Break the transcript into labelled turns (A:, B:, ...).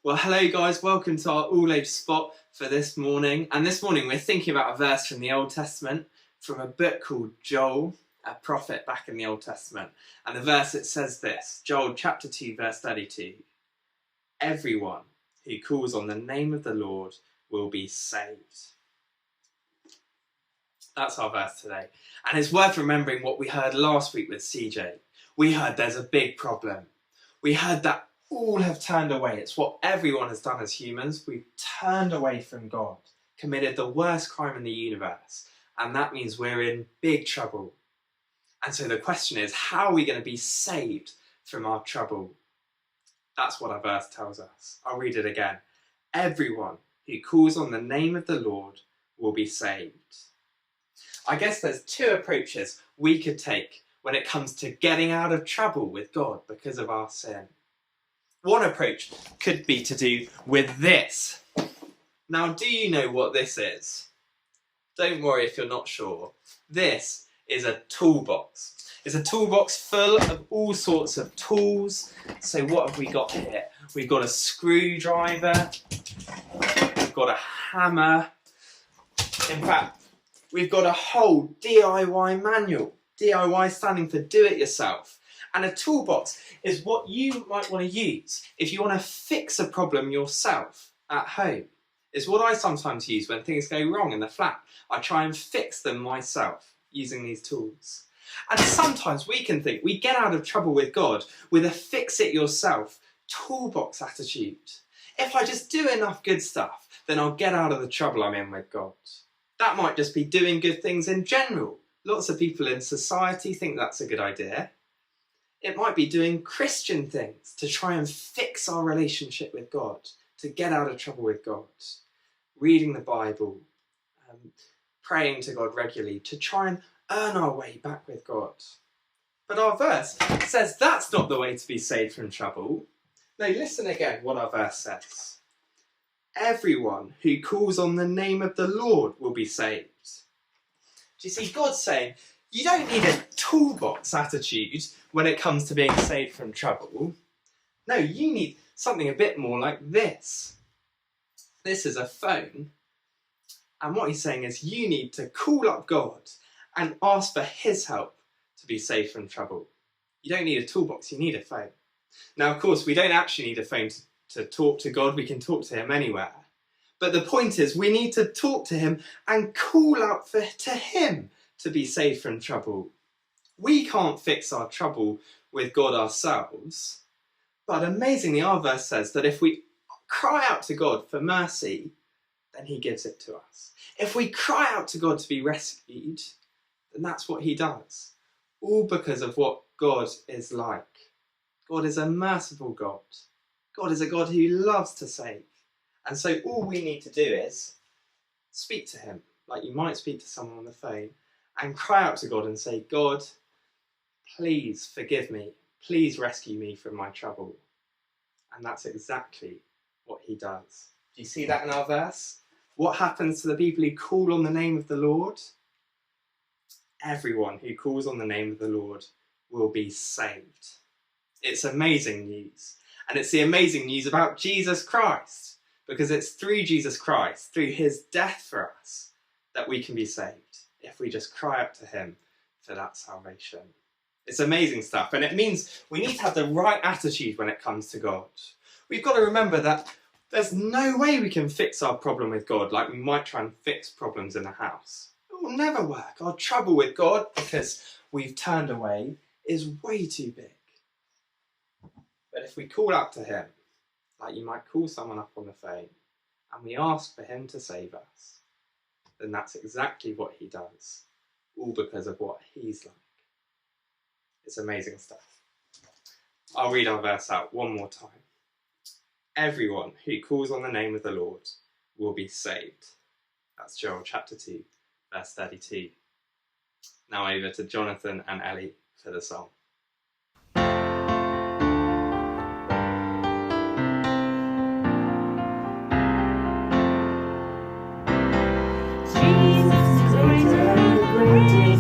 A: Well, hello guys, welcome to our all-age spot for this morning. And this morning we're thinking about a verse from the Old Testament, from a book called Joel, a prophet back in the Old Testament. And the verse, it says this, Joel chapter 2 verse 32. Everyone who calls on the name of the Lord will be saved. That's our verse today. And it's worth remembering what we heard last week with CJ. We heard there's a big problem. We heard that all have turned away. It's what everyone has done as humans. We've turned away from God, committed the worst crime in the universe, and that means we're in big trouble. And so the question is, how are we going to be saved from our trouble? That's what our verse tells us. I'll read it again. Everyone who calls on the name of the Lord will be saved. I guess there's two approaches we could take when it comes to getting out of trouble with God because of our sin. One approach could be to do with this. Now, do you know what this is? Don't worry if you're not sure. This is a toolbox. It's a toolbox full of all sorts of tools. So what have we got here? We've got a screwdriver. We've got a hammer. In fact, we've got a whole DIY manual. DIY standing for do it yourself. And a toolbox is what you might want to use if you want to fix a problem yourself at home. It's what I sometimes use when things go wrong in the flat. I try and fix them myself using these tools. And sometimes we can think we get out of trouble with God with a fix-it-yourself toolbox attitude. If I just do enough good stuff, then I'll get out of the trouble I'm in with God. That might just be doing good things in general. Lots of people in society think that's a good idea. It might be doing Christian things to try and fix our relationship with God, to get out of trouble with God. Reading the Bible, praying to God regularly, to try and earn our way back with God. But our verse says that's not the way to be saved from trouble. No, listen again what our verse says. Everyone who calls on the name of the Lord will be saved. Do you see, God's saying, you don't need a toolbox attitude when it comes to being saved from trouble. No, you need something a bit more like this. This is a phone. And what he's saying is you need to call up God and ask for his help to be saved from trouble. You don't need a toolbox, you need a phone. Now, of course, we don't actually need a phone to talk to God. We can talk to him anywhere. But the point is we need to talk to him and call out to him to be saved from trouble. We can't fix our trouble with God ourselves, but amazingly our verse says that if we cry out to God for mercy, then he gives it to us. If we cry out to God to be rescued, then that's what he does. All because of what God is like. God is a merciful God. God is a God who loves to save. And so all we need to do is speak to him, like you might speak to someone on the phone, and cry out to God and say, God, please forgive me. Please rescue me from my trouble. And that's exactly what he does. Do you see that in our verse? What happens to the people who call on the name of the Lord? Everyone who calls on the name of the Lord will be saved. It's amazing news. And it's the amazing news about Jesus Christ, because it's through Jesus Christ, through his death for us, that we can be saved if we just cry out to him for that salvation. It's amazing stuff, and it means we need to have the right attitude when it comes to God. We've got to remember that there's no way we can fix our problem with God like we might try and fix problems in the house. It will never work. Our trouble with God, because we've turned away, is way too big. But if we call out to him, like you might call someone up on the phone, and we ask for him to save us, then that's exactly what he does, all because of what he's like. It's amazing stuff. I'll read our verse out one more time. Everyone who calls on the name of the Lord will be saved. That's Joel chapter 2, verse 32. Now over to Jonathan and Ellie for the song.
B: Jesus is greater, greater.